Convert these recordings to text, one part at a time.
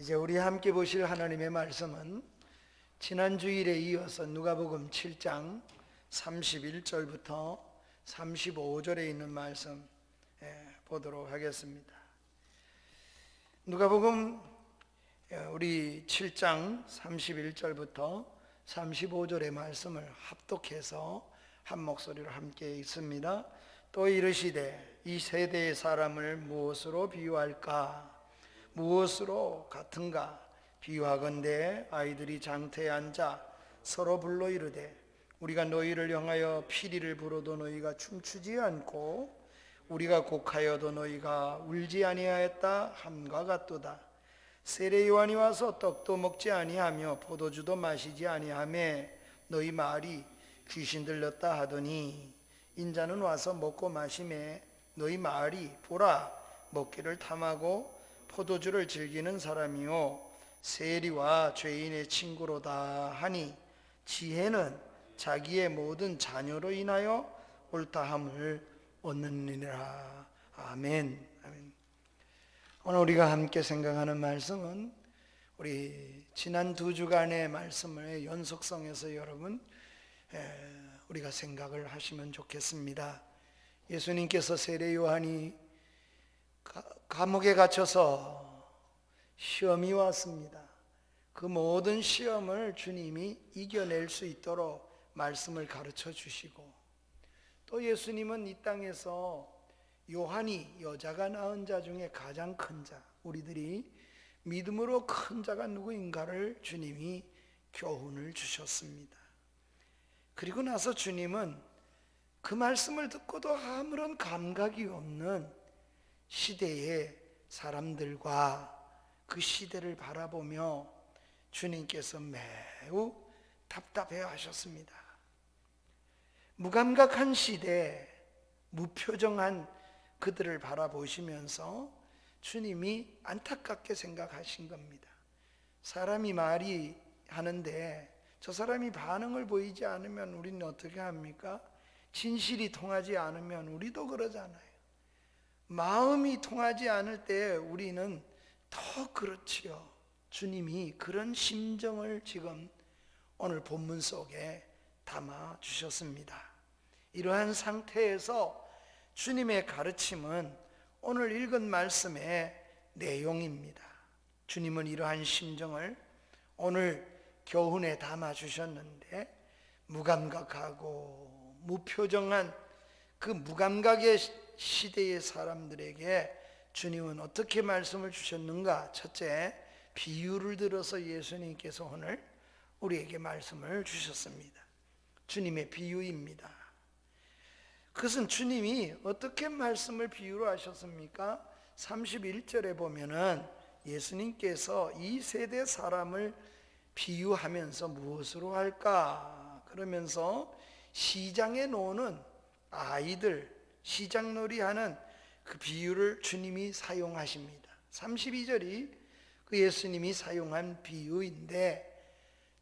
이제 우리 함께 보실 하나님의 말씀은 지난 주일에 이어서 누가복음 7장 31절부터 35절에 있는 말씀 보도록 하겠습니다. 누가복음 우리 7장 31절부터 35절의 말씀을 합독해서 한 목소리로 함께 읽습니다. 또 이르시되 이 세대의 사람을 무엇으로 비유할까? 무엇으로 같은가? 비유하건대 아이들이 장터에 앉아 서로 불러 이르되 우리가 너희를 향하여 피리를 불어도 너희가 춤추지 않고 우리가 곡하여도 너희가 울지 아니하였다 함과 같도다. 세례 요한이 와서 떡도 먹지 아니하며 포도주도 마시지 아니하며 너희 말이 귀신 들렸다 하더니 인자는 와서 먹고 마시매 너희 말이 보라 먹기를 탐하고 포도주를 즐기는 사람이요 세리와 죄인의 친구로다 하니 지혜는 자기의 모든 자녀로 인하여 옳다함을 얻느니라. 아멘. 아멘. 오늘 우리가 함께 생각하는 말씀은 우리 지난 두 주간의 말씀의 연속성에서 여러분 우리가 생각을 하시면 좋겠습니다. 예수님께서 세례 요한이 감옥에 갇혀서 시험이 왔습니다. 그 모든 시험을 주님이 이겨낼 수 있도록 말씀을 가르쳐 주시고 또 예수님은 이 땅에서 요한이 여자가 낳은 자 중에 가장 큰 자, 우리들이 믿음으로 큰 자가 누구인가를 주님이 교훈을 주셨습니다. 그리고 나서 주님은 그 말씀을 듣고도 아무런 감각이 없는 시대의 사람들과 그 시대를 바라보며 주님께서 매우 답답해 하셨습니다. 무감각한 시대, 무표정한 그들을 바라보시면서 주님이 안타깝게 생각하신 겁니다. 사람이 말이 하는데 저 사람이 반응을 보이지 않으면 우리는 어떻게 합니까? 진실이 통하지 않으면 우리도 그러잖아요. 마음이 통하지 않을 때 우리는 더 그렇지요. 주님이 그런 심정을 지금 오늘 본문 속에 담아 주셨습니다. 이러한 상태에서 주님의 가르침은 오늘 읽은 말씀의 내용입니다. 주님은 이러한 심정을 오늘 교훈에 담아 주셨는데 무감각하고 무표정한 그 무감각의 시대의 사람들에게 주님은 어떻게 말씀을 주셨는가? 첫째, 비유를 들어서 예수님께서 오늘 우리에게 말씀을 주셨습니다. 주님의 비유입니다. 그것은 주님이 어떻게 말씀을 비유로 하셨습니까? 31절에 보면은 예수님께서 이 세대 사람을 비유하면서 무엇으로 할까? 그러면서 시장에 노는 아이들, 시장놀이 하는 그 비유를 주님이 사용하십니다. 32절이 그 예수님이 사용한 비유인데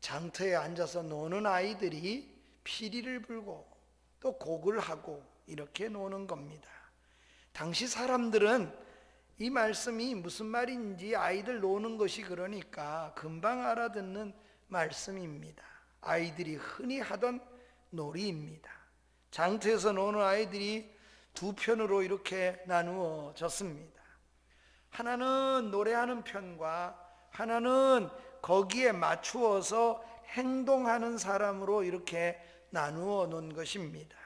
장터에 앉아서 노는 아이들이 피리를 불고 또 곡을 하고 이렇게 노는 겁니다. 당시 사람들은 이 말씀이 무슨 말인지 아이들 노는 것이 그러니까 금방 알아듣는 말씀입니다. 아이들이 흔히 하던 놀이입니다. 장터에서 노는 아이들이 두 편으로 이렇게 나누어졌습니다. 하나는 노래하는 편과 하나는 거기에 맞추어서 행동하는 사람으로 이렇게 나누어 놓은 것입니다.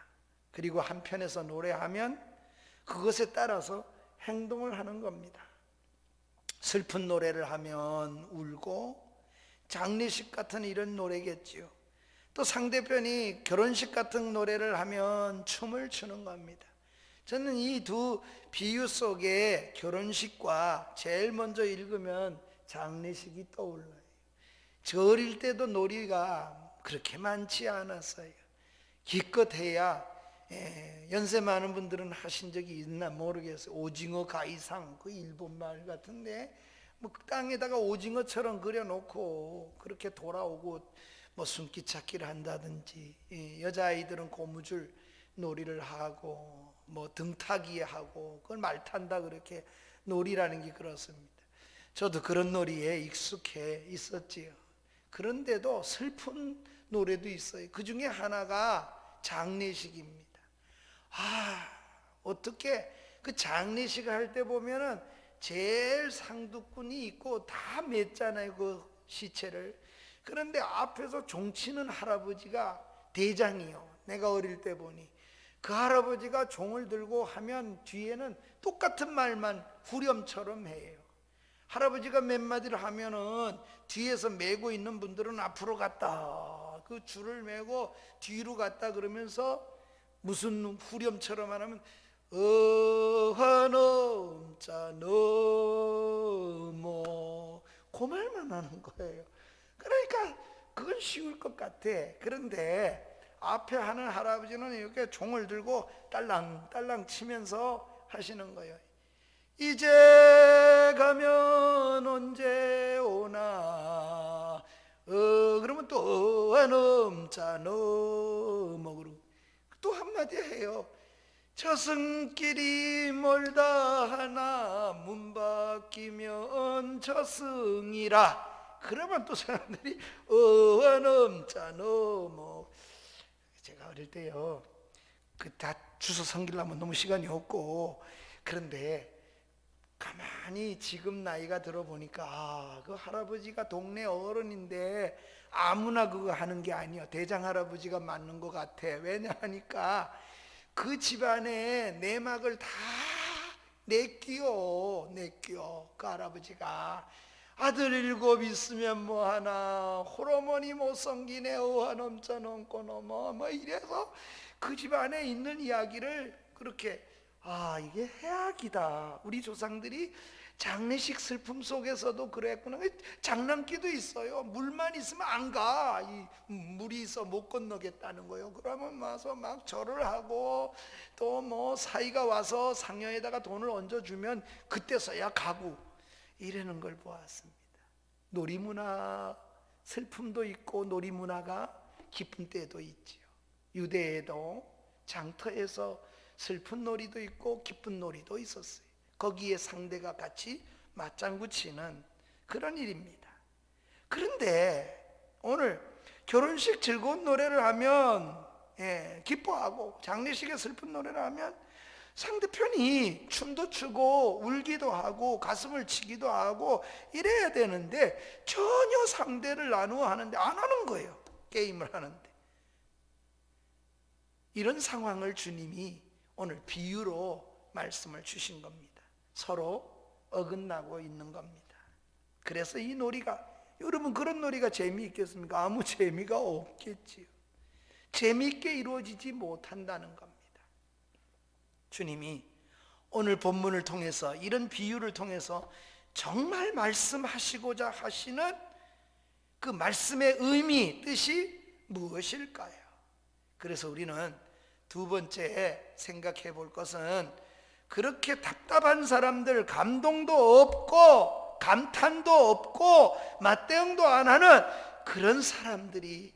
그리고 한편에서 노래하면 그것에 따라서 행동을 하는 겁니다. 슬픈 노래를 하면 울고 장례식 같은 이런 노래겠지요. 또 상대편이 결혼식 같은 노래를 하면 춤을 추는 겁니다. 저는 이 두 비유 속에 결혼식과 제일 먼저 읽으면 장례식이 떠올라요. 저 어릴 때도 놀이가 그렇게 많지 않았어요. 기껏해야 연세 많은 분들은 하신 적이 있나 모르겠어요. 오징어 가이상, 그 일본 말 같은데 뭐 땅에다가 오징어처럼 그려놓고 그렇게 돌아오고 뭐 숨기찾기를 한다든지 여자아이들은 고무줄 놀이를 하고 뭐 등타기 하고 그걸 말 탄다 그렇게 놀이라는 게 그렇습니다. 저도 그런 놀이에 익숙해 있었지요. 그런데도 슬픈 노래도 있어요. 그 중에 하나가 장례식입니다. 어떻게 그 장례식 할 때 보면은 제일 상두꾼이 있고 다 맸잖아요, 그 시체를. 그런데 앞에서 종치는 할아버지가 대장이요. 내가 어릴 때 보니 그 할아버지가 종을 들고 하면 뒤에는 똑같은 말만 후렴처럼 해요. 할아버지가 몇 마디를 하면은 뒤에서 메고 있는 분들은 앞으로 갔다, 그 줄을 메고 뒤로 갔다 그러면서 무슨 후렴처럼 하면 어하넘자 넘어, 그 말만 하는 거예요. 그러니까 그건 쉬울 것 같아. 그런데 앞에 하는 할아버지는 이렇게 종을 들고 딸랑딸랑 치면서 하시는 거예요. 이제 가면 언제 오나, 그러면 또 넘자 넘어, 그러고 또 한마디 해요. 저승길이 멀다 하나 문 바뀌면 저승이라. 그러면 또 사람들이 넘자 넘어. 제가 어릴 때요, 그 다 주소 섬기려면 너무 시간이 없고, 그런데 가만히 지금 나이가 들어보니까 그 할아버지가 동네 어른인데 아무나 그거 하는 게 아니야. 대장 할아버지가 맞는 것 같아. 왜냐하니까 그 집안에 내막을 다 내끼어 그 할아버지가. 아들 7 있으면 뭐하나, 홀어머니 못 섬기네, 어하넘자 넘고 넘어, 뭐 이래서 그 집안에 있는 이야기를 그렇게, 이게 해악이다. 우리 조상들이 장례식 슬픔 속에서도 그랬구나. 장난기도 있어요. 물만 있으면 안 가. 이 물이 있어 못 건너겠다는 거예요. 그러면 와서 막 절을 하고, 또 뭐 사이가 와서 상여에다가 돈을 얹어주면 그때서야 가고, 이러는 걸 보았습니다. 놀이문화, 슬픔도 있고 놀이문화가 기쁜 때도 있지요. 유대에도 장터에서 슬픈 놀이도 있고 기쁜 놀이도 있었어요. 거기에 상대가 같이 맞장구 치는 그런 일입니다. 그런데 오늘 결혼식 즐거운 노래를 하면, 기뻐하고, 장례식에 슬픈 노래를 하면 상대편이 춤도 추고 울기도 하고 가슴을 치기도 하고 이래야 되는데 전혀 상대를 나누어 하는데 안 하는 거예요. 게임을 하는데. 이런 상황을 주님이 오늘 비유로 말씀을 주신 겁니다. 서로 어긋나고 있는 겁니다. 그래서 이 놀이가, 여러분 그런 놀이가 재미있겠습니까? 아무 재미가 없겠지요. 재미있게 이루어지지 못한다는 겁니다. 주님이 오늘 본문을 통해서, 이런 비유를 통해서 정말 말씀하시고자 하시는 그 말씀의 의미, 뜻이 무엇일까요? 그래서 우리는 두 번째 생각해 볼 것은, 그렇게 답답한 사람들, 감동도 없고 감탄도 없고 맞대응도 안 하는 그런 사람들이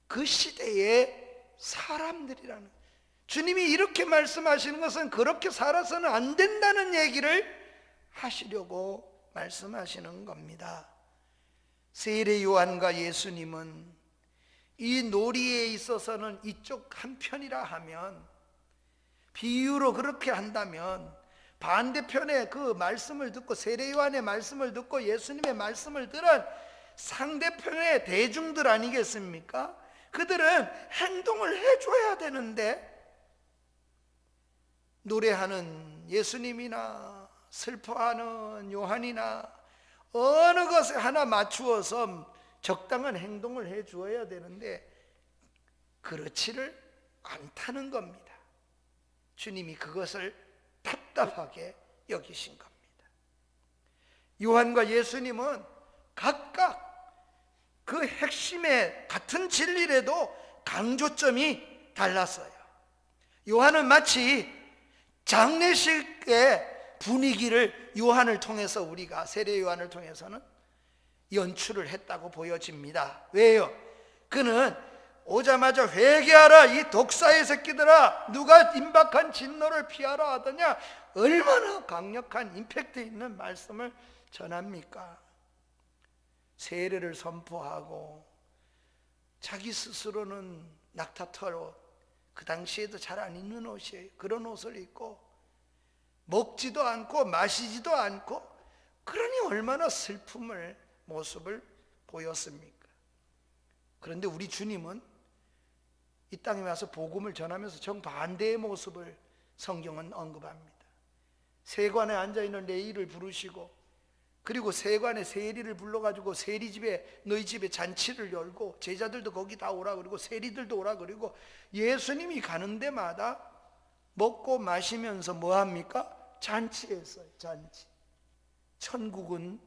그 시대의 사람들이라는, 주님이 이렇게 말씀하시는 것은 그렇게 살아서는 안 된다는 얘기를 하시려고 말씀하시는 겁니다. 세례 요한과 예수님은 이 놀이에 있어서는 이쪽 한편이라 하면, 비유로 그렇게 한다면 반대편에 그 말씀을 듣고, 세례 요한의 말씀을 듣고 예수님의 말씀을 들은 상대편의 대중들 아니겠습니까? 그들은 행동을 해줘야 되는데, 노래하는 예수님이나 슬퍼하는 요한이나 어느 것에 하나 맞추어서 적당한 행동을 해 주어야 되는데 그렇지를 않다는 겁니다. 주님이 그것을 답답하게 여기신 겁니다. 요한과 예수님은 각각 그 핵심의 같은 진리라도 강조점이 달랐어요. 요한은 마치 장례식의 분위기를 요한을 통해서, 우리가 세례 요한을 통해서는 연출을 했다고 보여집니다. 왜요? 그는 오자마자 회개하라 이 독사의 새끼들아, 누가 임박한 진노를 피하라 하더냐, 얼마나 강력한 임팩트 있는 말씀을 전합니까? 세례를 선포하고 자기 스스로는 낙타털 옷, 그 당시에도 잘 안 입는 옷이에요. 그런 옷을 입고 먹지도 않고 마시지도 않고, 그러니 얼마나 슬픔을 모습을 보였습니까? 그런데 우리 주님은 이 땅에 와서 복음을 전하면서 정반대의 모습을 성경은 언급합니다. 세관에 앉아있는 레위를 부르시고, 그리고 세관에 세리를 불러가지고 세리집에, 너희 집에 잔치를 열고 제자들도 거기 다 오라 그러고 세리들도 오라 그러고, 예수님이 가는 데마다 먹고 마시면서 뭐합니까? 잔치했어요. 잔치. 천국은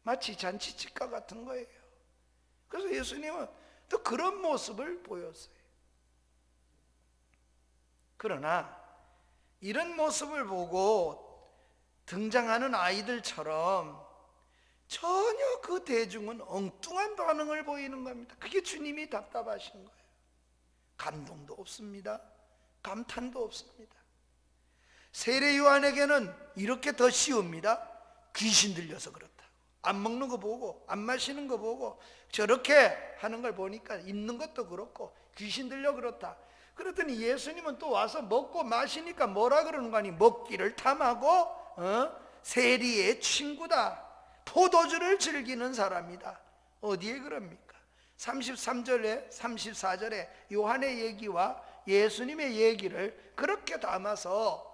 마치 잔치집과 같은 거예요. 그래서 예수님은 또 그런 모습을 보였어요. 그러나 이런 모습을 보고 등장하는 아이들처럼 전혀 그 대중은 엉뚱한 반응을 보이는 겁니다. 그게 주님이 답답하신 거예요. 감동도 없습니다. 감탄도 없습니다. 세례 요한에게는 이렇게 더 쉬웁니다. 귀신 들려서 그렇다고. 안 먹는 거 보고 안 마시는 거 보고 저렇게 하는 걸 보니까 입는 것도 그렇고 귀신 들려 그렇다. 그랬더니 예수님은 또 와서 먹고 마시니까 뭐라 그러는 거 아니? 먹기를 탐하고 세리의 친구다. 포도주를 즐기는 사람이다. 어디에 그럽니까? 33절에 34절에 요한의 얘기와 예수님의 얘기를 그렇게 담아서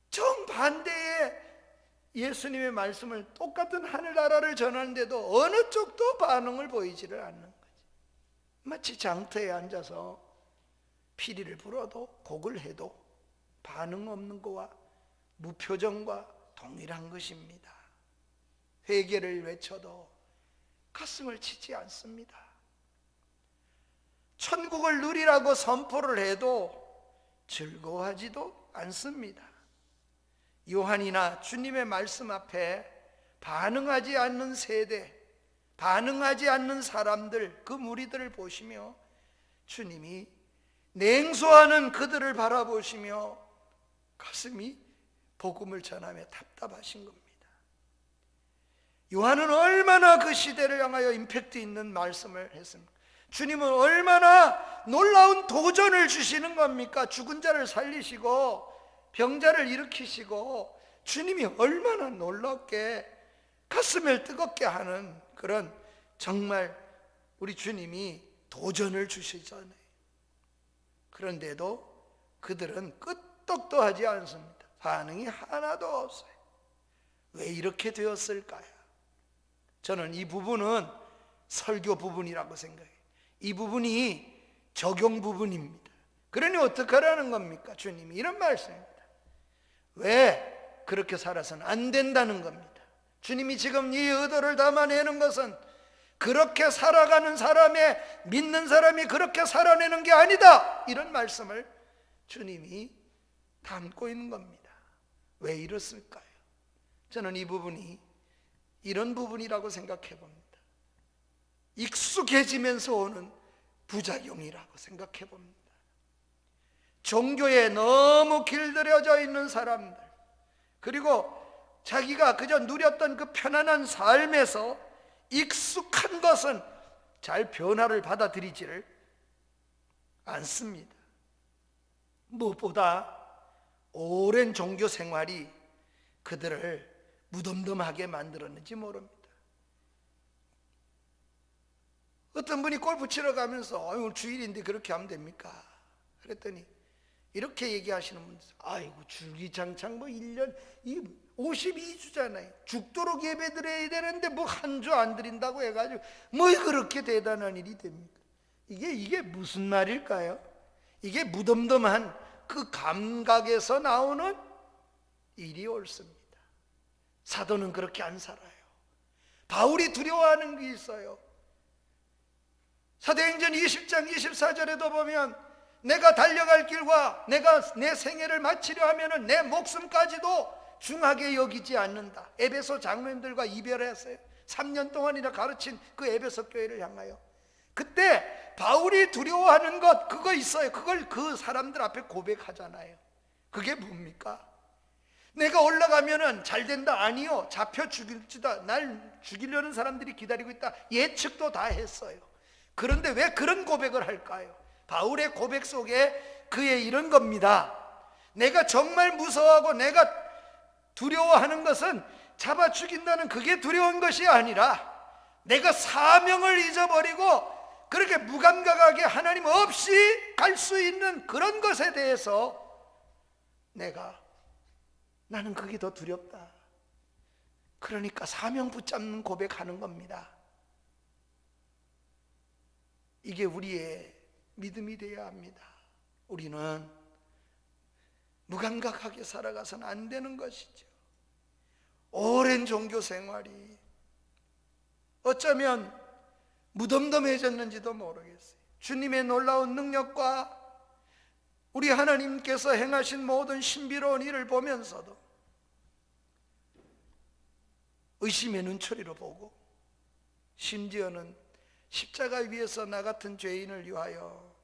정반대의 예수님의 말씀을 똑같은 하늘나라를 전하는데도 어느 쪽도 반응을 보이지를 않는 거지. 마치 장터에 앉아서 피리를 불어도 곡을 해도 반응 없는 거와 무표정과 동일한 것입니다. 회개를 외쳐도 가슴을 치지 않습니다. 천국을 누리라고 선포를 해도 즐거워하지도 않습니다. 요한이나 주님의 말씀 앞에 반응하지 않는 세대, 반응하지 않는 사람들, 그 무리들을 보시며 주님이 냉소하는 그들을 바라보시며 가슴이 복음을 전하며 답답하신 겁니다. 요한은 얼마나 그 시대를 향하여 임팩트 있는 말씀을 했습니까? 주님은 얼마나 놀라운 도전을 주시는 겁니까? 죽은 자를 살리시고 병자를 일으키시고, 주님이 얼마나 놀랍게 가슴을 뜨겁게 하는 그런, 정말 우리 주님이 도전을 주시잖아요. 그런데도 그들은 끄떡도 하지 않습니다. 반응이 하나도 없어요. 왜 이렇게 되었을까요? 저는 이 부분은 설교 부분이라고 생각해요. 이 부분이 적용 부분입니다. 그러니 어떡하라는 겁니까? 주님이 이런 말씀입니다. 왜 그렇게 살아서는 안 된다는 겁니다. 주님이 지금 이 의도를 담아내는 것은 그렇게 살아가는 사람의, 믿는 사람이 그렇게 살아내는 게 아니다, 이런 말씀을 주님이 담고 있는 겁니다. 왜 이렇을까요? 저는 이 부분이 이런 부분이라고 생각해 봅니다. 익숙해지면서 오는 부작용이라고 생각해 봅니다. 종교에 너무 길들여져 있는 사람들, 그리고 자기가 그저 누렸던 그 편안한 삶에서 익숙한 것은 잘 변화를 받아들이지를 않습니다. 무엇보다 오랜 종교 생활이 그들을 무덤덤하게 만들었는지 모릅니다. 어떤 분이 골프 치러 가면서 오늘 주일인데 그렇게 하면 됩니까? 그랬더니 이렇게 얘기하시는 분들, 아이고 줄기장창 뭐 1년 52주잖아요. 죽도록 예배 드려야 되는데 뭐 한 주 안 드린다고 해가지고 뭐 그렇게 대단한 일이 됩니까? 이게 무슨 말일까요? 이게 무덤덤한 그 감각에서 나오는 일이 옳습니다. 사도는 그렇게 안 살아요. 바울이 두려워하는 게 있어요. 사도행전 20장 24절에도 보면 내가 달려갈 길과 내가 내 생애를 마치려 하면은 내 목숨까지도 중하게 여기지 않는다. 에베소 장로님들과 이별했어요. 3년 동안이나 가르친 그 에베소 교회를 향하여. 그때 바울이 두려워하는 것 그거 있어요. 그걸 그 사람들 앞에 고백하잖아요. 그게 뭡니까? 내가 올라가면은 잘 된다? 아니요. 잡혀 죽일지다. 날 죽이려는 사람들이 기다리고 있다. 예측도 다 했어요. 그런데 왜 그런 고백을 할까요? 바울의 고백 속에 그의 이런 겁니다. 내가 정말 무서워하고 내가 두려워하는 것은 잡아 죽인다는 그게 두려운 것이 아니라 내가 사명을 잊어버리고 그렇게 무감각하게 하나님 없이 갈 수 있는 그런 것에 대해서 나는 그게 더 두렵다. 그러니까 사명 붙잡는 고백하는 겁니다. 이게 우리의 믿음이 되어야 합니다. 우리는 무감각하게 살아가서는 안 되는 것이죠. 오랜 종교 생활이 어쩌면 무덤덤해졌는지도 모르겠어요. 주님의 놀라운 능력과 우리 하나님께서 행하신 모든 신비로운 일을 보면서도 의심의 눈초리로 보고, 심지어는 십자가 위에서 나 같은 죄인을 위하여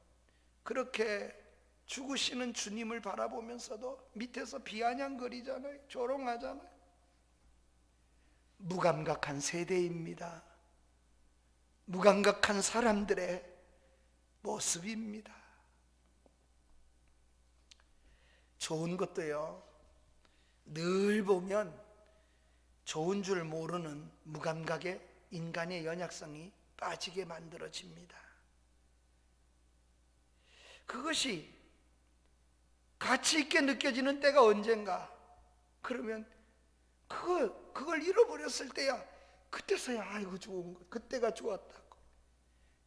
그렇게 죽으시는 주님을 바라보면서도 밑에서 비아냥거리잖아요. 조롱하잖아요. 무감각한 세대입니다. 무감각한 사람들의 모습입니다. 좋은 것도요, 늘 보면 좋은 줄 모르는 무감각의 인간의 연약성이 빠지게 만들어집니다. 그것이 가치 있게 느껴지는 때가 언젠가? 그러면 그걸 잃어버렸을 때야, 그때서야 아이고 좋은 것, 그때가 좋았다고.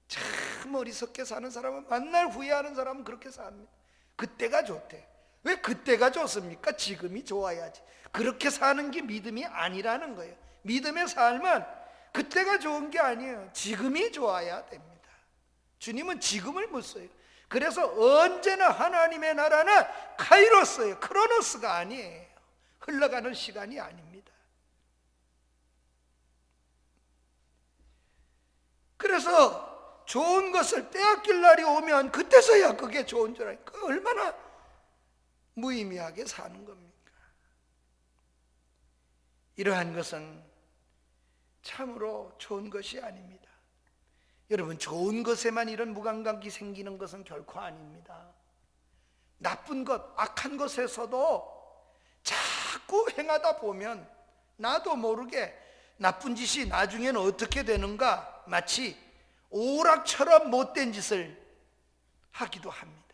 참 어리석게 사는 사람은 만날 후회하는 사람은 그렇게 삽니다. 그때가 좋대. 왜 그때가 좋습니까? 지금이 좋아야지. 그렇게 사는 게 믿음이 아니라는 거예요. 믿음의 삶은 그때가 좋은 게 아니에요. 지금이 좋아야 됩니다. 주님은 지금을 못 써요. 그래서 언제나 하나님의 나라는 카이로스예요. 크로노스가 아니에요. 흘러가는 시간이 아닙니다. 그래서 좋은 것을 빼앗길 날이 오면 그때서야 그게 좋은 줄 아니까 얼마나 무의미하게 사는 겁니까? 이러한 것은 참으로 좋은 것이 아닙니다. 여러분, 좋은 것에만 이런 무감각이 생기는 것은 결코 아닙니다. 나쁜 것, 악한 것에서도 자꾸 행하다 보면 나도 모르게 나쁜 짓이 나중에는 어떻게 되는가, 마치 오락처럼 못된 짓을 하기도 합니다.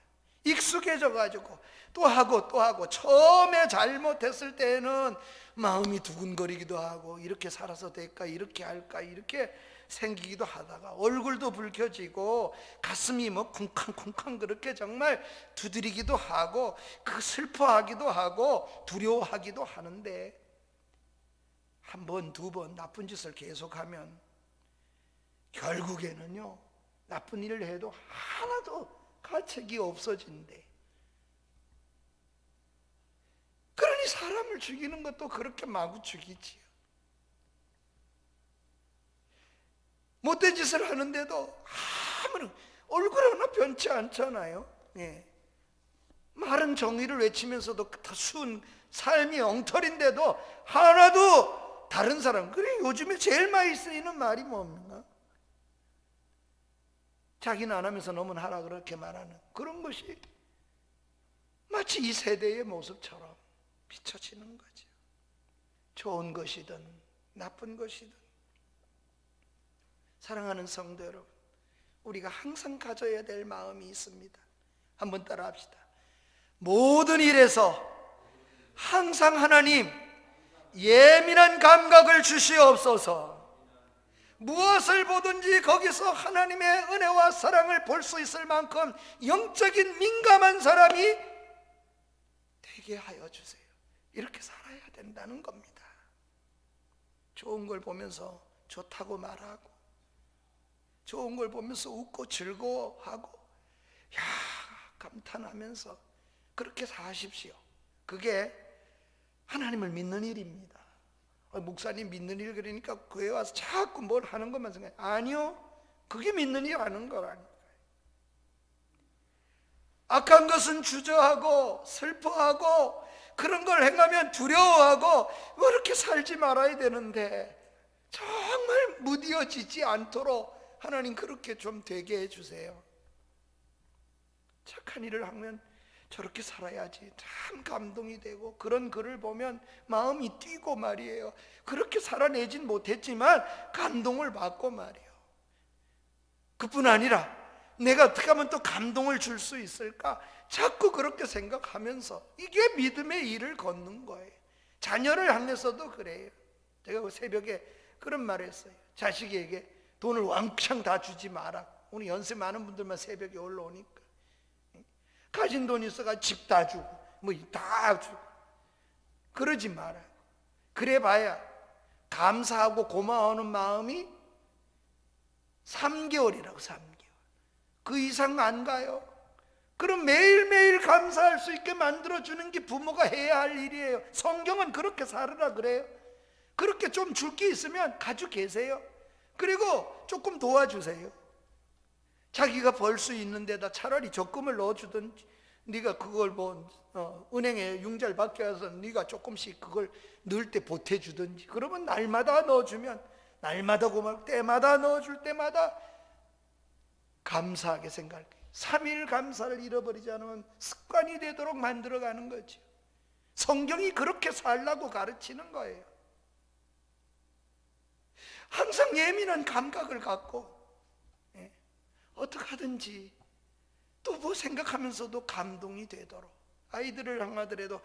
익숙해져 가지고 또 하고 처음에 잘못했을 때는 마음이 두근거리기도 하고, 이렇게 살아서 될까, 이렇게 할까, 이렇게 생기기도 하다가 얼굴도 붉혀지고 가슴이 쿵쾅쿵쾅 그렇게 정말 두드리기도 하고, 그 슬퍼하기도 하고 두려워하기도 하는데, 한 번, 두 번 나쁜 짓을 계속하면 결국에는요, 나쁜 일을 해도 하나도 가책이 없어진대. 그러니 사람을 죽이는 것도 그렇게 마구 죽이지요. 못된 짓을 하는데도 아무런 얼굴 하나 변치 않잖아요. 예. 말은 정의를 외치면서도 순 삶이 엉터리인데도 하나도 다른 사람, 그래 요즘에 제일 많이 쓰이는 말이 뭡니까? 자기는 안 하면서 너무 하라 그렇게 말하는 그런 것이 마치 이 세대의 모습처럼 비춰지는 거죠. 좋은 것이든 나쁜 것이든. 사랑하는 성도 여러분, 우리가 항상 가져야 될 마음이 있습니다. 한번 따라 합시다. 모든 일에서 항상 하나님 예민한 감각을 주시옵소서. 무엇을 보든지 거기서 하나님의 은혜와 사랑을 볼 수 있을 만큼 영적인 민감한 사람이 되게 하여 주세요. 이렇게 살아야 된다는 겁니다. 좋은 걸 보면서 좋다고 말하고, 좋은 걸 보면서 웃고 즐거워하고, 야 감탄하면서 그렇게 사십시오. 그게 하나님을 믿는 일입니다. 목사님 믿는 일 그러니까 교회 와서 자꾸 뭘 하는 것만 생각해요. 아니요, 그게 믿는 일 하는 거라니까요. 악한 것은 주저하고 슬퍼하고 그런 걸 행하면 두려워하고 그렇게 살지 말아야 되는데 정말 무디어지지 않도록 하나님 그렇게 좀 되게 해주세요. 착한 일을 하면 저렇게 살아야지 참 감동이 되고, 그런 글을 보면 마음이 뛰고 말이에요. 그렇게 살아내진 못했지만 감동을 받고 말이에요. 그뿐 아니라 내가 어떻게 하면 또 감동을 줄 수 있을까? 자꾸 그렇게 생각하면서 이게 믿음의 일을 걷는 거예요. 자녀를 향해서도 그래요. 제가 새벽에 그런 말을 했어요. 자식에게 돈을 왕창 다 주지 마라. 오늘 연세 많은 분들만 새벽에 올라오니까 가진 돈 있어가 집 다 주고 뭐 다 주고 그러지 마라. 그래 봐야 감사하고 고마워하는 마음이 3개월이라고. 3개월 그 이상 안 가요. 그럼 매일매일 감사할 수 있게 만들어주는 게 부모가 해야 할 일이에요. 성경은 그렇게 살으라 그래요. 그렇게 좀 줄 게 있으면 가지고 계세요. 그리고 조금 도와주세요. 자기가 벌 수 있는 데다 차라리 적금을 넣어주든지, 네가 그걸 뭐 은행에 융자를 받게 해서 네가 조금씩 그걸 넣을 때 보태주든지, 그러면 날마다 넣어주면 날마다 고맙고 때마다 넣어줄 때마다 감사하게 생각할 거예요. 3일 감사를 잃어버리지 않으면 습관이 되도록 만들어가는 거죠. 성경이 그렇게 살라고 가르치는 거예요. 항상 예민한 감각을 갖고 어떻게 하든지 또 뭐 생각하면서도 감동이 되도록 아이들을 향하더라도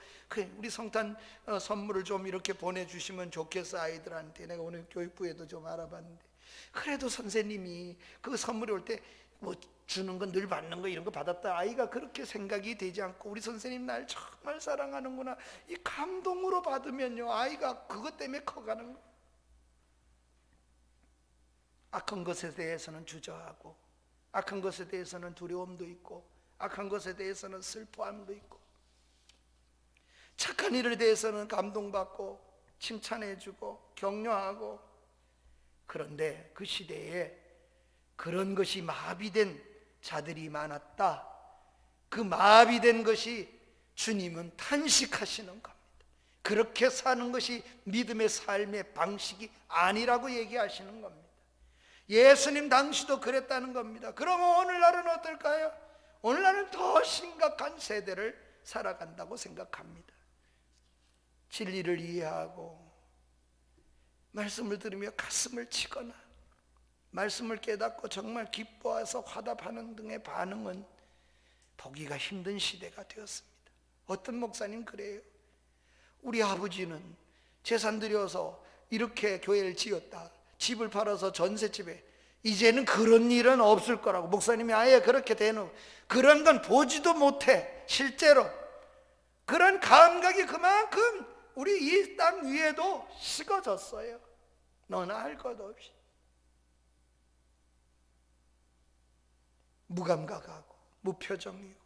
우리 성탄 선물을 좀 이렇게 보내주시면 좋겠어. 아이들한테 내가 오늘 교육부에도 좀 알아봤는데, 그래도 선생님이 그 선물이 올 때 뭐 주는 건 늘 받는 거 이런 거 받았다, 아이가 그렇게 생각이 되지 않고 우리 선생님 날 정말 사랑하는구나 이 감동으로 받으면요, 아이가 그것 때문에 커가는 거. 악한 것에 대해서는 주저하고, 악한 것에 대해서는 두려움도 있고, 악한 것에 대해서는 슬퍼함도 있고, 착한 일에 대해서는 감동받고 칭찬해주고 격려하고. 그런데 그 시대에 그런 것이 마비된 자들이 많았다. 그 마비된 것이 주님은 탄식하시는 겁니다. 그렇게 사는 것이 믿음의 삶의 방식이 아니라고 얘기하시는 겁니다. 예수님 당시도 그랬다는 겁니다. 그러면 오늘날은 어떨까요? 오늘날은 더 심각한 세대를 살아간다고 생각합니다. 진리를 이해하고 말씀을 들으며 가슴을 치거나 말씀을 깨닫고 정말 기뻐해서 화답하는 등의 반응은 보기가 힘든 시대가 되었습니다. 어떤 목사님 그래요. 우리 아버지는 재산 들여서 이렇게 교회를 지었다, 집을 팔아서 전셋집에, 이제는 그런 일은 없을 거라고. 목사님이 아예 그렇게 되는, 그런 건 보지도 못해. 실제로 그런 감각이 그만큼 우리 이 땅 위에도 식어졌어요. 너나 할 것 없이 무감각하고 무표정이고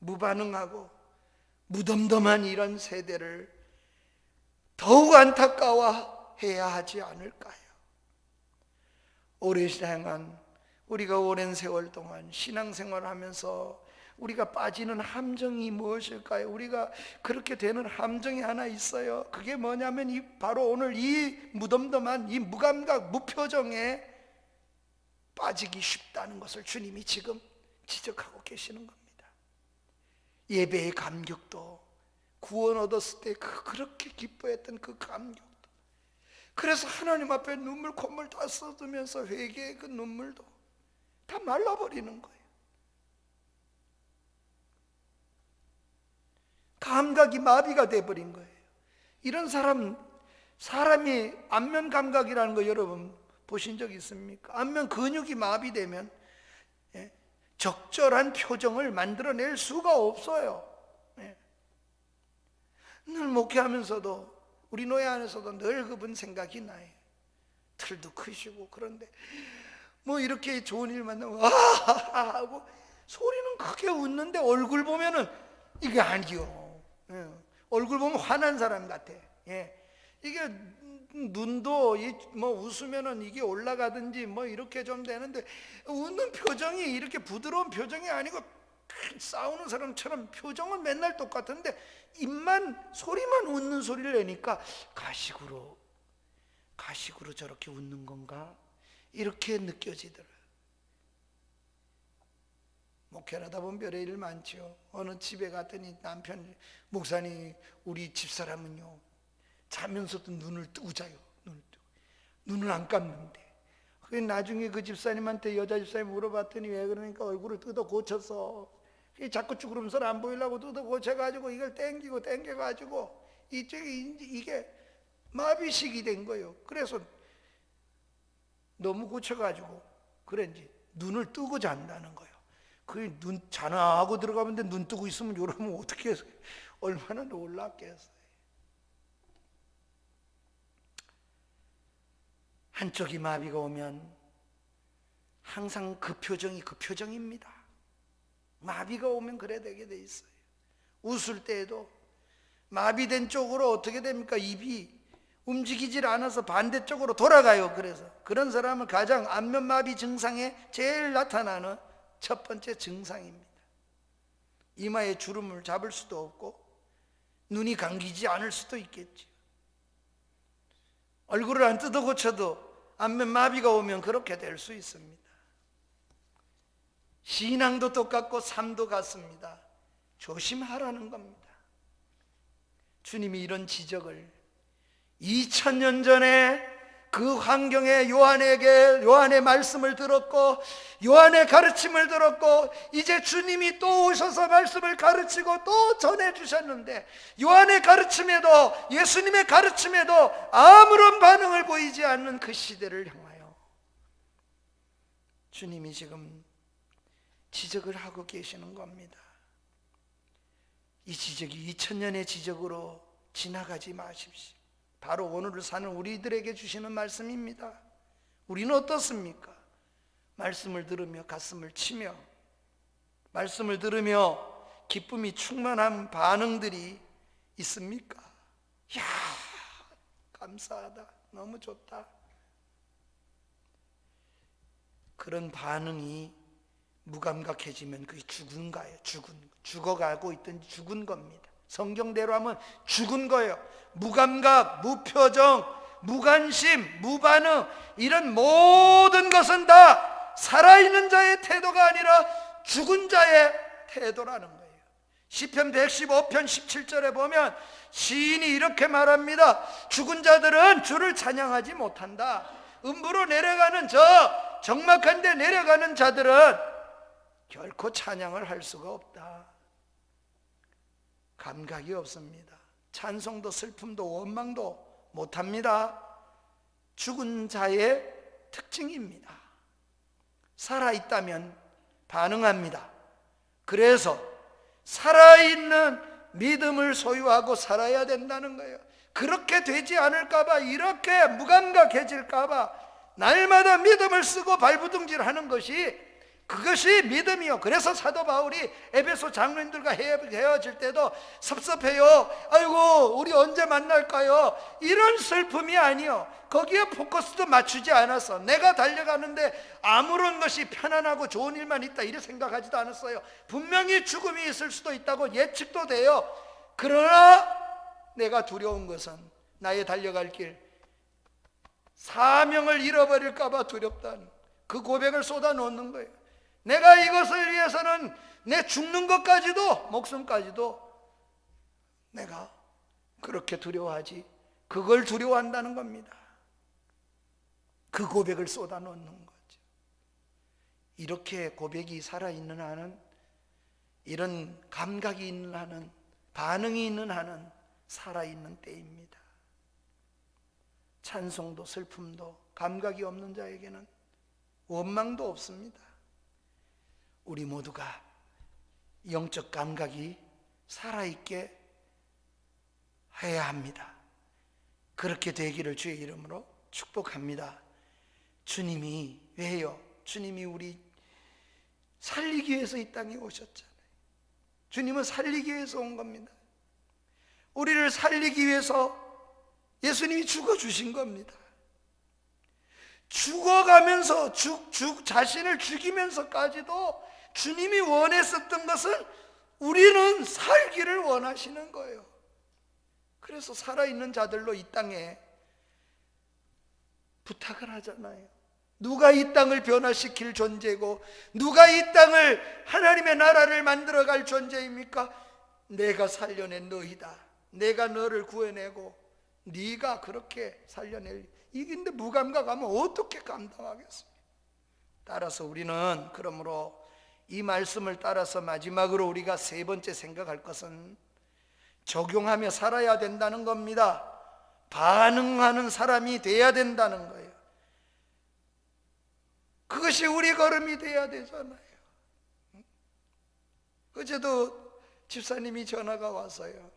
무반응하고 무덤덤한 이런 세대를 더욱 안타까워해야 하지 않을까요? 우리가 오랜 세월 동안 신앙생활을 하면서 우리가 빠지는 함정이 무엇일까요? 우리가 그렇게 되는 함정이 하나 있어요. 그게 뭐냐면 바로 오늘 이 무덤덤한 이 무감각 무표정에 빠지기 쉽다는 것을 주님이 지금 지적하고 계시는 겁니다. 예배의 감격도, 구원 얻었을 때 그렇게 기뻐했던 그 감격도, 그래서 하나님 앞에 눈물 콧물 다 쏟으면서 회개의 그 눈물도 다 말라버리는 거예요. 감각이 마비가 돼버린 거예요. 이런 사람이 안면 감각이라는 거 여러분 보신 적 있습니까? 안면 근육이 마비되면 적절한 표정을 만들어낼 수가 없어요. 늘 목회하면서도 우리 노예 안에서도 늘 그분 생각이 나요. 틀도 크시고, 그런데 뭐 이렇게 좋은 일 만나면 아하하 하고 소리는 크게 웃는데 얼굴 보면은 이게 아니요. 얼굴 보면 화난 사람 같아. 이게 눈도 뭐 웃으면은 이게 올라가든지 뭐 이렇게 좀 되는데, 웃는 표정이 이렇게 부드러운 표정이 아니고 싸우는 사람처럼 표정은 맨날 똑같은데 입만 소리만 웃는 소리를 내니까 가식으로 저렇게 웃는 건가? 이렇게 느껴지더라고요. 목회를 하다 보면 별의 일 많죠. 어느 집에 갔더니 남편 목사님 우리 집사람은요 자면서도 눈을 뜨고 자요. 눈을 안 감는데. 나중에 그 집사님한테 여자 집사님 물어봤더니 왜 그러니까 얼굴을 뜯어 고쳐서 자꾸 쭈그러면서 안 보이려고 뜯어 고쳐가지고 이걸 땡겨가지고 이게 마비식이 된 거예요. 그래서 너무 고쳐가지고 그런지 눈을 뜨고 잔다는 거예요. 그 눈 자나하고 들어가는데 눈 뜨고 있으면 이러면 어떻게 해서 얼마나 놀랍겠어요. 한쪽이 마비가 오면 항상 그 표정입니다. 마비가 오면 그래 되게 돼 있어요. 웃을 때에도 마비된 쪽으로 어떻게 됩니까? 입이 움직이질 않아서 반대쪽으로 돌아가요. 그래서 그런 사람은 가장 안면마비 증상에 제일 나타나는 첫 번째 증상입니다. 이마에 주름을 잡을 수도 없고 눈이 감기지 않을 수도 있겠죠. 얼굴을 안 뜯어 고쳐도 안면마비가 오면 그렇게 될 수 있습니다. 신앙도 똑같고 삶도 같습니다. 조심하라는 겁니다. 주님이 이런 지적을 2000년 전에 그 환경에 요한의 말씀을 들었고 요한의 가르침을 들었고 이제 주님이 또 오셔서 말씀을 가르치고 또 전해주셨는데 요한의 가르침에도 예수님의 가르침에도 아무런 반응을 보이지 않는 그 시대를 향하여 주님이 지금 지적을 하고 계시는 겁니다. 이 지적이 2000년의 지적으로 지나가지 마십시오. 바로 오늘을 사는 우리들에게 주시는 말씀입니다. 우리는 어떻습니까? 말씀을 들으며 가슴을 치며 말씀을 들으며 기쁨이 충만한 반응들이 있습니까? 이야, 감사하다, 너무 좋다. 그런 반응이 무감각해지면 그게 죽은 거예요. 죽어가고 있던 죽은 겁니다. 성경대로 하면 죽은 거예요. 무감각, 무표정, 무관심, 무반응, 이런 모든 것은 다 살아있는 자의 태도가 아니라 죽은 자의 태도라는 거예요. 시편 115편 17절에 보면 시인이 이렇게 말합니다. 죽은 자들은 주를 찬양하지 못한다. 음부로 내려가는 적막한 데 내려가는 자들은 결코 찬양을 할 수가 없다. 감각이 없습니다. 찬송도 슬픔도 원망도 못합니다. 죽은 자의 특징입니다. 살아있다면 반응합니다. 그래서 살아있는 믿음을 소유하고 살아야 된다는 거예요. 그렇게 되지 않을까봐, 이렇게 무감각해질까봐 날마다 믿음을 쓰고 발부둥질하는 것이 그것이 믿음이요. 그래서 사도 바울이 에베소 장로님들과 헤어질 때도 섭섭해요. 아이고 우리 언제 만날까요? 이런 슬픔이 아니요. 거기에 포커스도 맞추지 않았어. 내가 달려가는데 아무런 것이 편안하고 좋은 일만 있다 이렇게 생각하지도 않았어요. 분명히 죽음이 있을 수도 있다고 예측도 돼요. 그러나 내가 두려운 것은 나의 달려갈 길 사명을 잃어버릴까 봐 두렵다는 그 고백을 쏟아놓는 거예요. 내가 이것을 위해서는 내 죽는 것까지도, 목숨까지도 내가 그렇게 두려워하지, 그걸 두려워한다는 겁니다. 그 고백을 쏟아놓는 거죠. 이렇게 고백이 살아있는 한은, 이런 감각이 있는 한은, 반응이 있는 한은 살아있는 때입니다. 찬송도 슬픔도 감각이 없는 자에게는 원망도 없습니다. 우리 모두가 영적 감각이 살아있게 해야 합니다. 그렇게 되기를 주의 이름으로 축복합니다. 주님이 왜요? 주님이 우리 살리기 위해서 이 땅에 오셨잖아요. 주님은 살리기 위해서 온 겁니다. 우리를 살리기 위해서 예수님이 죽어주신 겁니다. 죽어가면서 자신을 죽이면서까지도 주님이 원했었던 것은 우리는 살기를 원하시는 거예요. 그래서 살아있는 자들로 이 땅에 부탁을 하잖아요. 누가 이 땅을 변화시킬 존재고 누가 이 땅을 하나님의 나라를 만들어갈 존재입니까? 내가 살려낸 너희다. 내가 너를 구해내고 네가 그렇게 살려낼 이긴데 무감각하면 어떻게 감당하겠습니까? 따라서 우리는 그러므로 이 말씀을 따라서 마지막으로 우리가 세 번째 생각할 것은 적용하며 살아야 된다는 겁니다. 반응하는 사람이 돼야 된다는 거예요. 그것이 우리 걸음이 돼야 되잖아요. 어제도 집사님이 전화가 왔어요.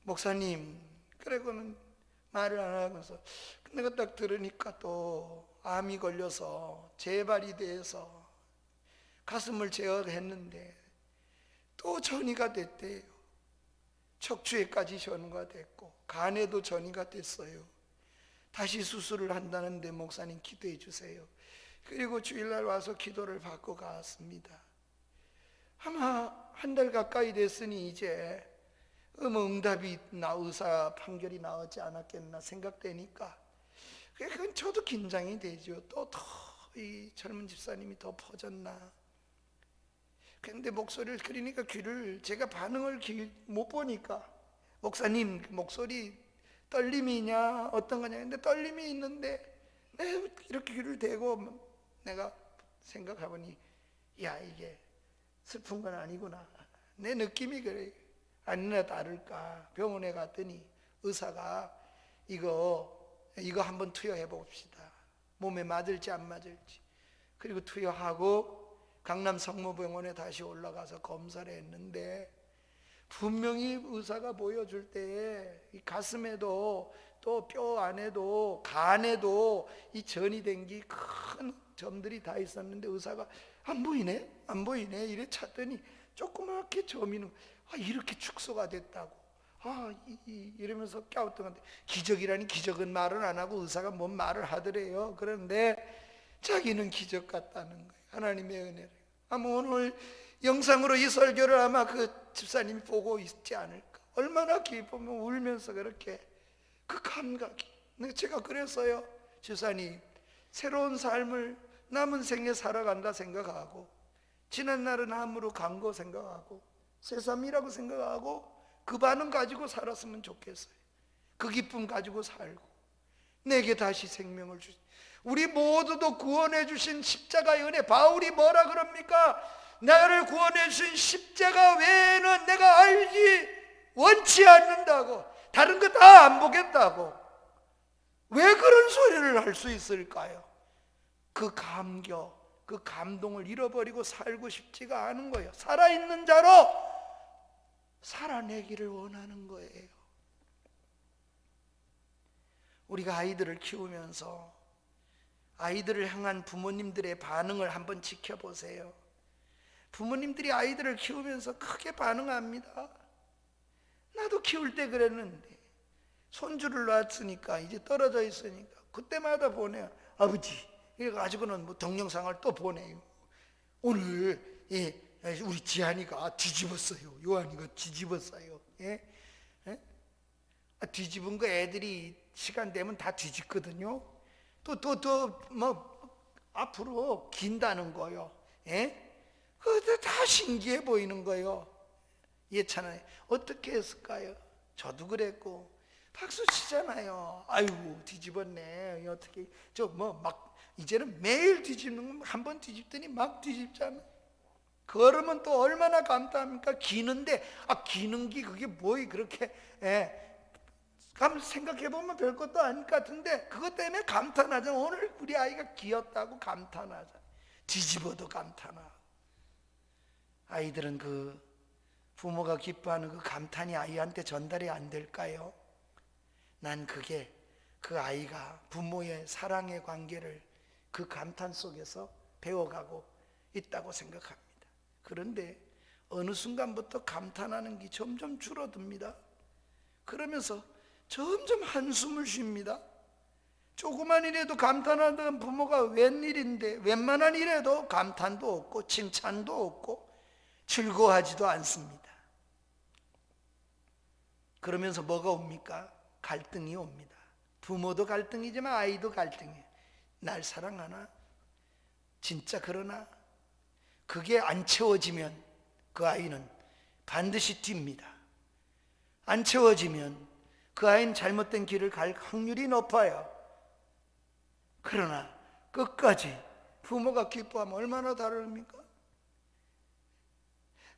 목사님, 그러고는 말을 안 하면서 내가 딱 들으니까 또 암이 걸려서 재발이 돼서 가슴을 제어했는데 또 전이가 됐대요. 척추에까지 전이가 됐고 간에도 전이가 됐어요. 다시 수술을 한다는데 목사님 기도해 주세요. 그리고 주일날 와서 기도를 받고 갔습니다. 아마 한 달 가까이 됐으니 이제 응답이 의사 판결이 나오지 않았겠나 생각되니까 그건 저도 긴장이 되죠. 또 더 이 젊은 집사님이 더 퍼졌나. 그런데 목소리를 그러니까 귀를 제가 반응을 못 보니까 목사님 목소리 떨림이냐 어떤 거냐 근데 떨림이 있는데 이렇게 귀를 대고 내가 생각해보니 야 이게 슬픈 건 아니구나. 내 느낌이 그래. 아니나 다를까 병원에 갔더니 의사가 이거 한번 투여해 봅시다. 몸에 맞을지 안 맞을지. 그리고 투여하고 강남 성모병원에 다시 올라가서 검사를 했는데 분명히 의사가 보여줄 때에 이 가슴에도 또 뼈 안에도 간에도 이 전이 된 게 큰 점들이 다 있었는데 의사가 안 보이네? 안 보이네? 이래 찾더니 조그맣게 점이 이렇게 축소가 됐다고. 이러면서 깨웠던 건데 기적이라니 기적은 말은 안 하고 의사가 뭔 말을 하더래요. 그런데 자기는 기적 같다는 거예요. 하나님의 은혜를. 아마 오늘 영상으로 이 설교를 아마 그 집사님이 보고 있지 않을까. 얼마나 기쁘면 울면서 그렇게 그 감각이. 제가 그랬어요. 집사님 새로운 삶을 남은 생에 살아간다 생각하고 지난 날은 암으로 간 거 생각하고 새삼이라고 생각하고 그 반응 가지고 살았으면 좋겠어요. 그 기쁨 가지고 살고 내게 다시 생명을 주신 우리 모두도 구원해 주신 십자가의 은혜. 바울이 뭐라 그럽니까? 나를 구원해 주신 십자가 외에는 내가 알기 원치 않는다고. 다른 거 다 안 보겠다고. 왜 그런 소리를 할 수 있을까요? 그 감격, 그 감동을 잃어버리고 살고 싶지가 않은 거예요. 살아있는 자로 살아내기를 원하는 거예요. 우리가 아이들을 키우면서 아이들을 향한 부모님들의 반응을 한번 지켜보세요. 부모님들이 아이들을 키우면서 크게 반응합니다. 나도 키울 때 그랬는데 손주를 낳았으니까 이제 떨어져 있으니까 그때마다 보내요. 아버지 이래 가지고는 뭐 동영상을 또 보내요. 오늘 우리 지한이가 뒤집었어요. 요한이가 뒤집었어요. 뒤집은 거 애들이 시간 되면 다 뒤집거든요. 또 앞으로 긴다는 거요. 그것도 다 신기해 보이는 거요. 예찬아 어떻게 했을까요? 저도 그랬고 박수 치잖아요. 아이고 뒤집었네. 어떻게 이제는 매일 뒤집는 거 한 번 뒤집더니 막 뒤집잖아. 그러면 또 얼마나 감탄합니까? 기는데 기는 게 그게 뭐이 그렇게 생각해보면 별것도 아닐 것 같은데 그것 때문에 감탄하잖아. 오늘 우리 아이가 기었다고 감탄하잖아. 뒤집어도 감탄하고. 아이들은 그 부모가 기뻐하는 그 감탄이 아이한테 전달이 안 될까요? 난 그게 그 아이가 부모의 사랑의 관계를 그 감탄 속에서 배워가고 있다고 생각합니다. 그런데 어느 순간부터 감탄하는 게 점점 줄어듭니다. 그러면서 점점 한숨을 쉽니다. 조그만 일에도 감탄하던 부모가 웬일인데 웬만한 일에도 감탄도 없고 칭찬도 없고 즐거워하지도 않습니다. 그러면서 뭐가 옵니까? 갈등이 옵니다. 부모도 갈등이지만 아이도 갈등이에요. 날 사랑하나? 진짜 그러나? 그게 안 채워지면 그 아이는 반드시 뜁니다. 안 채워지면 그 아이는 잘못된 길을 갈 확률이 높아요. 그러나 끝까지 부모가 기뻐하면 얼마나 다릅니까?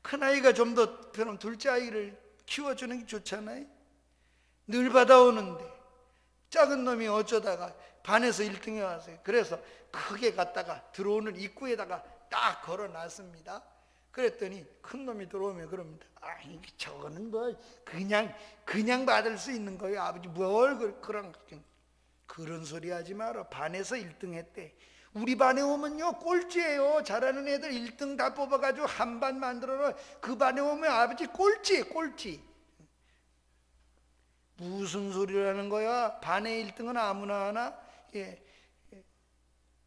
큰아이가 좀 더 그럼 둘째 아이를 키워주는 게 좋잖아요. 늘 받아오는데 작은 놈이 어쩌다가 반에서 1등에 왔어요. 그래서 크게 갔다가 들어오는 입구에다가 딱 걸어놨습니다. 그랬더니 큰 놈이 들어오면 그럽니다. 아, 저거는 뭐 그냥 받을 수 있는 거예요. 아버지 뭘 그런 소리 하지 마라. 반에서 1등 했대. 우리 반에 오면요 꼴찌예요. 잘하는 애들 1등 다 뽑아가지고 한 반 만들어놔. 그 반에 오면 아버지 꼴찌예요. 꼴찌. 무슨 소리를 하는 거야? 반에 1등은 아무나 하나?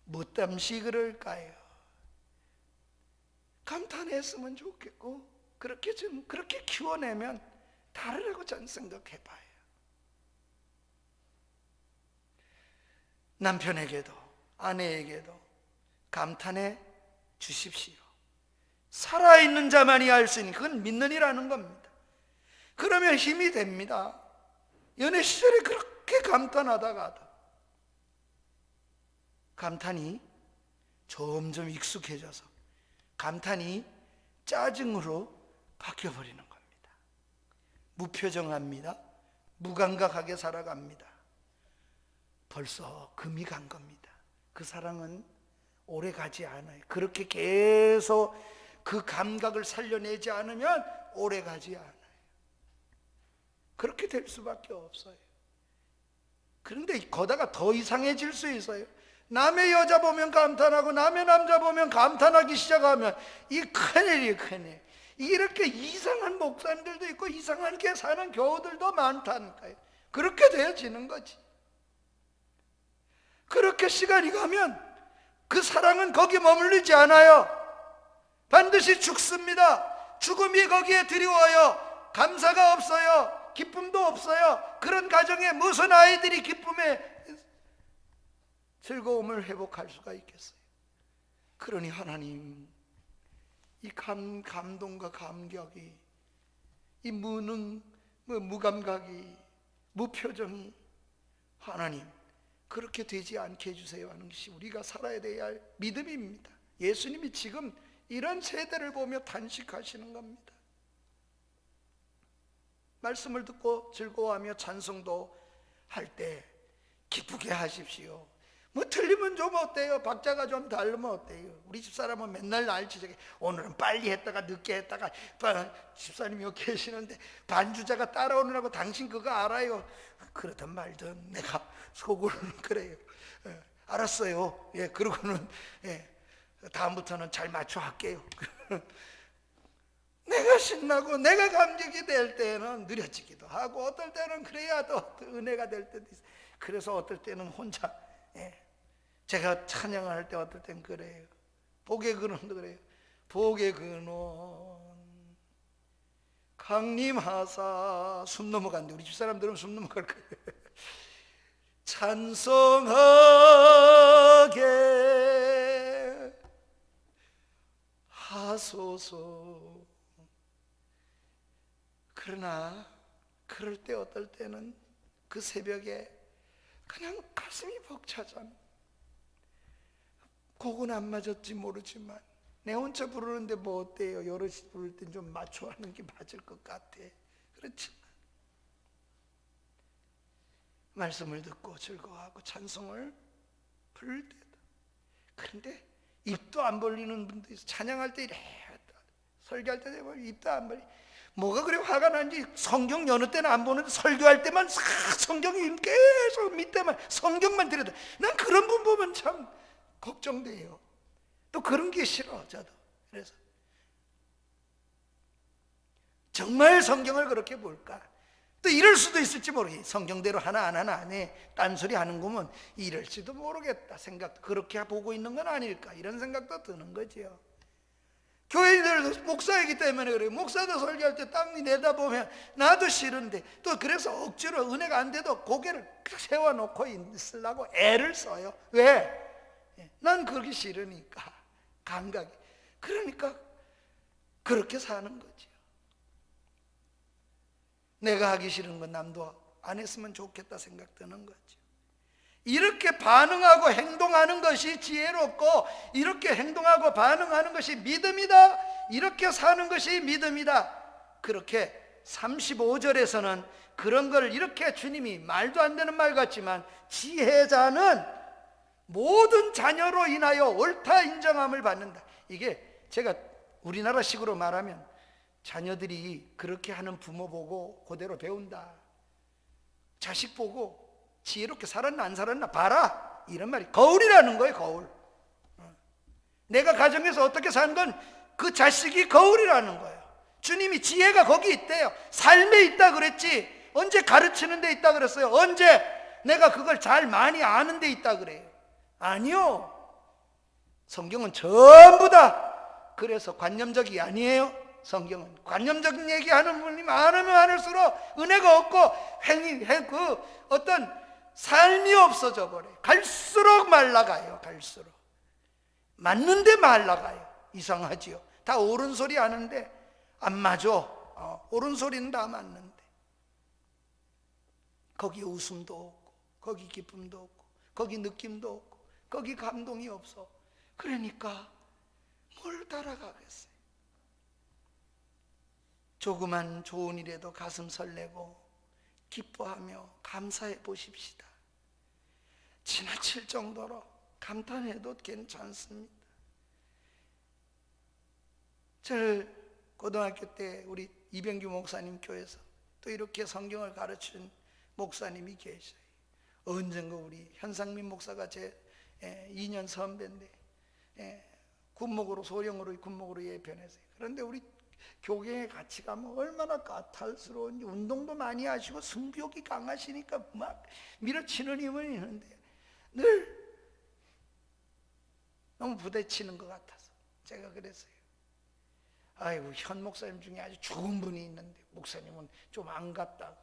못담시 그럴까요? 감탄했으면 좋겠고 그렇게 키워내면 다르라고 저는 생각해봐요. 남편에게도 아내에게도 감탄해 주십시오. 살아있는 자만이 알 수 있는 그건 믿는이라는 겁니다. 그러면 힘이 됩니다. 연애 시절에 그렇게 감탄하다가 감탄이 점점 익숙해져서 감탄이 짜증으로 바뀌어버리는 겁니다. 무표정합니다. 무감각하게 살아갑니다. 벌써 금이 간 겁니다. 그 사랑은 오래 가지 않아요. 그렇게 계속 그 감각을 살려내지 않으면 오래 가지 않아요. 그렇게 될 수밖에 없어요. 그런데 거다가 더 이상해질 수 있어요. 남의 여자 보면 감탄하고 남의 남자 보면 감탄하기 시작하면 이 큰일이에요. 큰일. 이렇게 이상한 목사님들도 있고 이상하게 사는 교우들도 많다니까요. 그렇게 되어지는 거지. 그렇게 시간이 가면 그 사랑은 거기 머물리지 않아요. 반드시 죽습니다. 죽음이 거기에 드리워요. 감사가 없어요. 기쁨도 없어요. 그런 가정에 무슨 아이들이 기쁨의 즐거움을 회복할 수가 있겠어요? 그러니 하나님, 이 감동과 감격이, 이 무감각이, 무표정이 하나님 그렇게 되지 않게 해주세요 하는 것이 우리가 살아야 돼야 할 믿음입니다. 예수님이 지금 이런 세대를 보며 탄식하시는 겁니다. 말씀을 듣고 즐거워하며 찬송도 할 때 기쁘게 하십시오. 뭐 틀리면 좀 어때요? 박자가 좀 다르면 어때요? 우리 집사람은 맨날 날 지적해. 오늘은 빨리 했다가 늦게 했다가 집사님이 여기 계시는데 반주자가 따라오느라고 당신 그거 알아요? 그러든 말든 내가 속으로는 그래요. 알았어요. 예, 그러고는 다음부터는 잘 맞춰 할게요. 내가 신나고 내가 감격이 될 때는 느려지기도 하고 어떨 때는 그래야 또 은혜가 될 때도 있어요. 그래서 어떨 때는 혼자 제가 찬양을 할 때 어떨 땐 그래요. 복의 근원도 그래요. 복의 근원 강림하사 숨 넘어간대. 우리 집사람들은 숨 넘어갈 거예요. 찬송하게 하소서. 그러나 그럴 때 어떨 때는 그 새벽에 그냥 가슴이 벅차잖아. 곡은 안 맞았지 모르지만 내 혼자 부르는데 뭐 어때요? 여럿이 부를 땐 좀 맞춰하는 게 맞을 것 같아. 그렇지만 말씀을 듣고 즐거워하고 찬송을 부를 때다. 그런데 입도 안 벌리는 분도 있어. 찬양할 때 이래 설교할 때 되면 입도 안 벌리. 뭐가 그래 화가 난지 성경 여느 때는 안 보는데 설교할 때만 성경이 계속 밑에만 성경만 들여다. 난 그런 분 보면 참 걱정돼요. 또 그런 게 싫어 저도. 그래서 정말 성경을 그렇게 볼까? 또 이럴 수도 있을지 모르겠어요. 성경대로 하나 안 하나 안 해. 딴소리 하는 거면 이럴지도 모르겠다 생각, 그렇게 보고 있는 건 아닐까 이런 생각도 드는 거죠. 교회들 목사이기 때문에 그래요. 목사도 설교할 때 딱 내다보면 나도 싫은데 또 그래서 억지로 은혜가 안 돼도 고개를 세워놓고 있으려고 애를 써요. 왜? 난 그러기 싫으니까. 감각이. 그러니까 그렇게 사는 거죠. 내가 하기 싫은 건 남도 안 했으면 좋겠다 생각 드는 거죠. 이렇게 반응하고 행동하는 것이 지혜롭고, 이렇게 행동하고 반응하는 것이 믿음이다. 이렇게 사는 것이 믿음이다. 그렇게 35절에서는 그런 걸 이렇게 주님이 말도 안 되는 말 같지만, 지혜자는 모든 자녀로 인하여 옳다 인정함을 받는다. 이게 제가 우리나라식으로 말하면 자녀들이 그렇게 하는 부모 보고 그대로 배운다. 자식 보고 지혜롭게 살았나 안 살았나 봐라, 이런 말이 거울이라는 거예요. 거울. 내가 가정에서 어떻게 사는 건 그 자식이 거울이라는 거예요. 주님이 지혜가 거기 있대요. 삶에 있다 그랬지 언제 가르치는 데 있다 그랬어요? 언제 내가 그걸 잘 많이 아는 데 있다 그래요? 아니요. 성경은 전부 다 그래서 관념적이 아니에요. 성경은 관념적인 얘기하는 분이 많으면 많을수록 은혜가 없고 그 어떤 삶이 없어져 버려요. 갈수록 말라가요. 갈수록 맞는데 말라가요. 이상하지요. 다 옳은 소리 하는데 안 맞아. 옳은 소리는 다 맞는데 거기 웃음도 없고, 거기 기쁨도 없고, 거기 느낌도 없고, 거기 감동이 없어. 그러니까 뭘 따라가겠어요? 조그만 좋은 일에도 가슴 설레고 기뻐하며 감사해 보십시다. 지나칠 정도로 감탄해도 괜찮습니다. 저를 고등학교 때 우리 이병규 목사님 교회에서 또 이렇게 성경을 가르친 목사님이 계셔요. 언젠가 우리 현상민 목사가 제 2년 선배인데 군목으로, 소령으로 군목으로 예편했어요. 그런데 우리 교경에 같이 가면 얼마나 까탈스러운지, 운동도 많이 하시고 승부욕이 강하시니까 막 밀어치는 힘은 있는데 늘 너무 부대치는 것 같아서 제가 그랬어요. 아이고, 현 목사님 중에 아주 좋은 분이 있는데 목사님은 좀 안 같다고.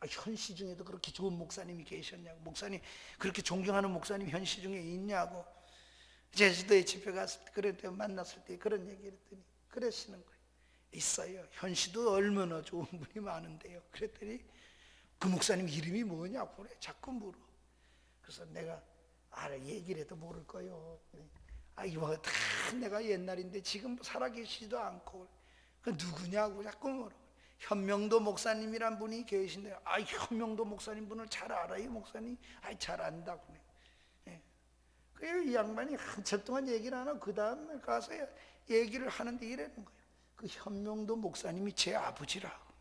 현씨 중에도 그렇게 좋은 목사님이 계셨냐고, 목사님 그렇게 존경하는 목사님 현씨 중에 있냐고. 제주도에 집회 갔을 때 그럴 때 만났을 때 그런 얘기를 했더니 그러시는 거예요. 있어요. 현씨도 얼마나 좋은 분이 많은데요. 그랬더니 그 목사님 이름이 뭐냐고 그래. 자꾸 물어. 그래서 내가 얘기를 해도 모를 거요. 이거 다 내가 옛날인데 지금 살아계시지도 않고. 그 누구냐고 자꾸 물어. 현명도 목사님이란 분이 계신데, 현명도 목사님 분을 잘 알아요 목사님? 잘 안다고. 그래서 이 양반이 한참 동안 얘기를 안 하고 그 다음에 가서 얘기를 하는데 이러는 거예요. 그 현명도 목사님이 제 아버지라고.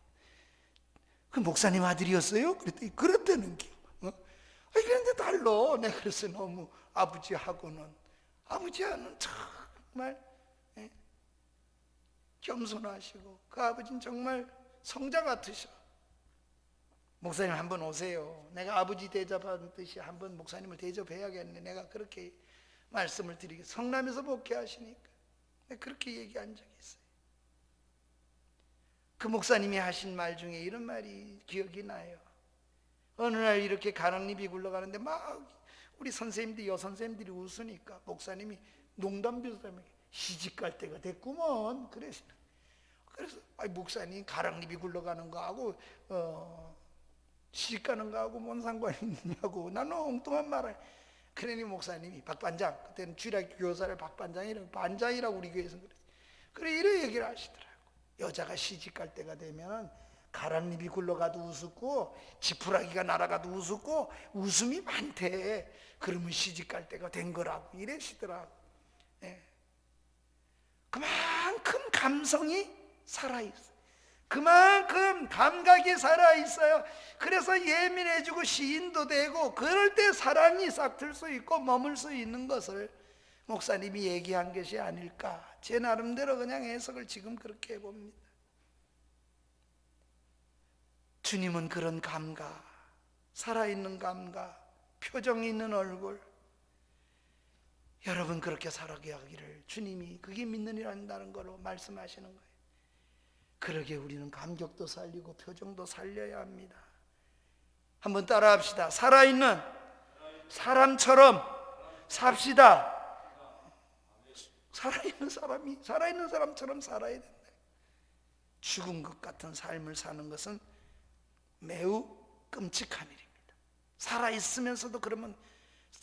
그 목사님 아들이었어요? 그랬더니 그랬다는 게. 그런데 달라. 내가 그래서 너무 아버지하고는 정말 겸손하시고 그 아버지는 정말 성자 같으셔. 목사님 한번 오세요. 내가 아버지 대접하듯이 한번 목사님을 대접해야겠네. 내가 그렇게 말씀을 드리게. 성남에서 목회하시니까 내가 그렇게 얘기한 적이 있어요. 그 목사님이 하신 말 중에 이런 말이 기억이 나요. 어느 날 이렇게 가랑잎이 굴러가는데 막 우리 선생님들, 여선생님들이 웃으니까 목사님이 농담 비슷하게 시집갈 때가 됐구먼 그래서 목사님 가랑잎이 굴러가는 거하고 시집가는 거하고 뭔 상관이 있냐고. 나는 엉뚱한 말을. 그러니 목사님이 박반장, 그때는 주일학교 교사를 박반장이라고, 반장이라고 우리 교회에서 그랬어요. 그래 이런 얘기를 하시더라고. 여자가 시집갈 때가 되면 가랑잎이 굴러가도 우습고 지푸라기가 날아가도 우습고 웃음이 많대. 그러면 시집갈 때가 된 거라고 이러시더라고. 그만큼 감성이 살아있어요. 그만큼 감각이 살아있어요. 그래서 예민해지고 시인도 되고 그럴 때 사랑이 싹 틀 수 있고 머물 수 있는 것을 목사님이 얘기한 것이 아닐까. 제 나름대로 그냥 해석을 지금 그렇게 해봅니다. 주님은 그런 감각, 살아있는 감각, 표정 있는 얼굴, 여러분 그렇게 살아가게 하기를 주님이 그게 믿는이라는 거로 말씀하시는 거예요. 그러게 우리는 감격도 살리고 표정도 살려야 합니다. 한번 따라합시다. 살아있는 사람처럼 삽시다. 살아있는 사람처럼 살아야 된다. 죽은 것 같은 삶을 사는 것은 매우 끔찍한 일입니다. 살아있으면서도 그러면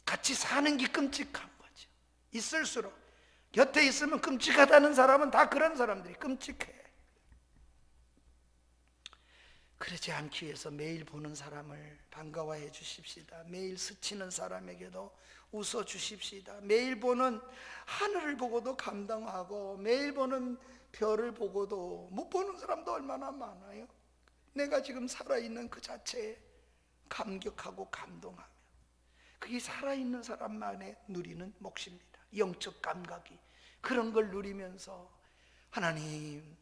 같이 사는 게 끔찍한 거죠. 있을수록 곁에 있으면 끔찍하다는 사람은 다 그런 사람들이 끔찍해. 그러지 않기 위해서 매일 보는 사람을 반가워해 주십시다. 매일 스치는 사람에게도 웃어 주십시다. 매일 보는 하늘을 보고도 감동하고, 매일 보는 별을 보고도, 못 보는 사람도 얼마나 많아요. 내가 지금 살아있는 그 자체에 감격하고 감동하며, 그게 살아있는 사람만의 누리는 몫입니다. 영적 감각이. 그런 걸 누리면서 하나님,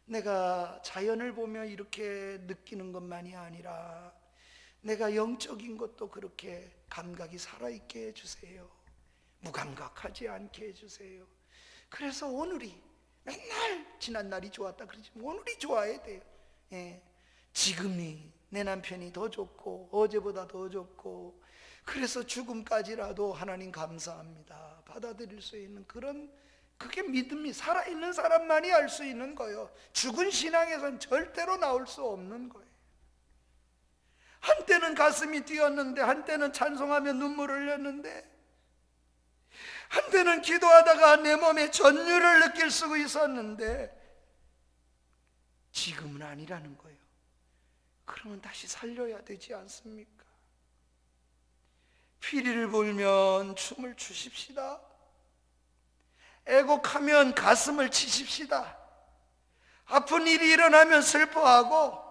내가 자연을 보며 이렇게 느끼는 것만이 아니라 내가 영적인 것도 그렇게 감각이 살아있게 해주세요. 무감각하지 않게 해주세요. 그래서 오늘이, 맨날 지난 날이 좋았다 그러지만 오늘이 좋아야 돼요. 지금이 내 남편이 더 좋고 어제보다 더 좋고, 그래서 죽음까지라도 하나님 감사합니다 받아들일 수 있는 그런, 그게 믿음이 살아있는 사람만이 알 수 있는 거예요. 죽은 신앙에선 절대로 나올 수 없는 거예요. 한때는 가슴이 뛰었는데, 한때는 찬송하며 눈물을 흘렸는데, 한때는 기도하다가 내 몸에 전율을 느낄 수 있었는데 지금은 아니라는 거예요. 그러면 다시 살려야 되지 않습니까? 피리를 불면 춤을 추십시다. 애곡하면 가슴을 치십시다. 아픈 일이 일어나면 슬퍼하고,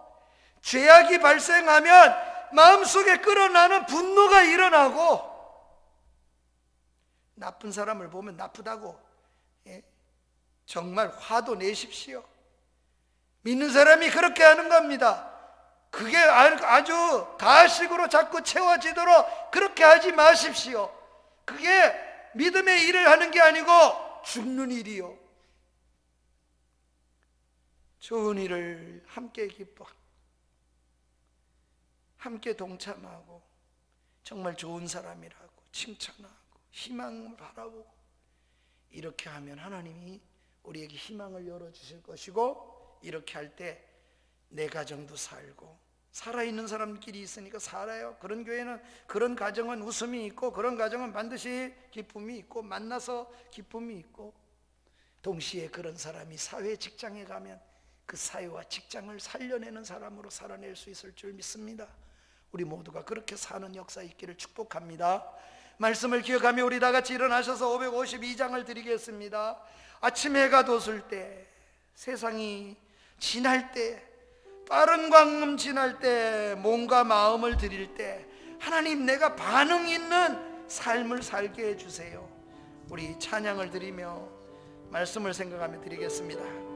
죄악이 발생하면 마음속에 끌어나는 분노가 일어나고, 나쁜 사람을 보면 나쁘다고 정말 화도 내십시오. 믿는 사람이 그렇게 하는 겁니다. 그게 아주 가식으로 자꾸 채워지도록 그렇게 하지 마십시오. 그게 믿음의 일을 하는 게 아니고 죽는 일이요. 좋은 일을 함께 기뻐하고, 함께 동참하고, 정말 좋은 사람이라고 칭찬하고 희망을 바라보고, 이렇게 하면 하나님이 우리에게 희망을 열어주실 것이고, 이렇게 할 때 내 가정도 살고, 살아있는 사람끼리 있으니까 살아요. 그런 교회는, 그런 가정은 웃음이 있고, 그런 가정은 반드시 기쁨이 있고, 만나서 기쁨이 있고, 동시에 그런 사람이 사회 직장에 가면 그 사회와 직장을 살려내는 사람으로 살아낼 수 있을 줄 믿습니다. 우리 모두가 그렇게 사는 역사 있기를 축복합니다. 말씀을 기억하며 우리 다 같이 일어나셔서 552장을 드리겠습니다. 아침 해가 돋을 때, 세상이 지날 때, 빠른 광음 지날 때, 몸과 마음을 드릴 때 하나님, 내가 반응 있는 삶을 살게 해주세요. 우리 찬양을 드리며 말씀을 생각하며 드리겠습니다.